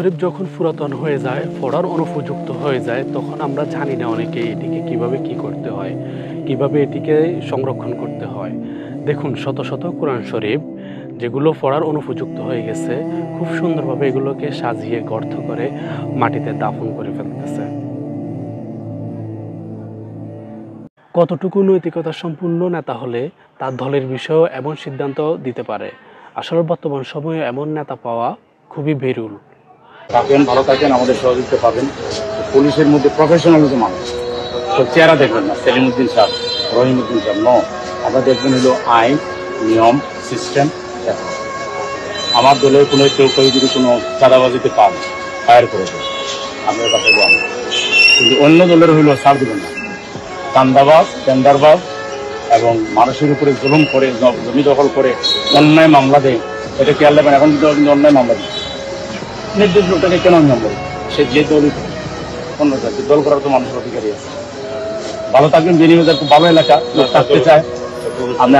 শরীফ যখন পুরাতন হয়ে যায়, পড়ার অনুপযুক্ত হয়ে যায়, তখন আমরা জানি না অনেকে এটিকে কিভাবে কি করতে হয়, কিভাবে এটিকে সংরক্ষণ করতে হয়। দেখুন, শত শত কোরআন শরীফ যেগুলো পড়ার অনুপযুক্ত হয়ে গেছে, খুব সুন্দরভাবে এগুলোকে সাজিয়ে গর্ত করে মাটিতে দাফন করে ফেলতেছে। কতটুকু নৈতিকতা সম্পূর্ণ নেতা হলে তার দলের বিষয়েও এমন সিদ্ধান্ত দিতে পারে? আসলে বর্তমান সময়ে এমন নেতা পাওয়া খুবই বিরল। থাকেন, ভালো থাকেন, আমাদের সহযোগিতা পাবেন। পুলিশের মধ্যে প্রফেশনালিজম মানুষ, তো চেহারা দেখবেন না সেলিমউদ্দিন সাহেব, রহিমউদ্দিন সাহেব, আমরা দেখবেন হলো আইন, নিয়ম, সিস্টেম। আমার দলের কোনো কেউ যদি কোনো চাঁদাবাজিতে পান, ফায়ার করে দেয়, আপনার কাছে আমি। কিন্তু অন্য দলের হইলো ছাড় দেবেন না। চান্দাবাজ, টেন্ডারবাজ এবং মানুষের উপরে জুলুম করে, জমি দখল করে অন্যায় মামলা দেয়, এটা খেয়াল রাখবেন। এখন কিন্তু অন্যায় মামলা দিচ্ছে, নির্দিষ্ট লোকটাকে কেন নম্বর, সে যে দলই অন্য জাতি দল করার তো মানুষের অধিকারী আছে। ভালো থাকবেন। বিনিয়োগের খুব ভালো এলাকা, থাকতে চায়। আপনি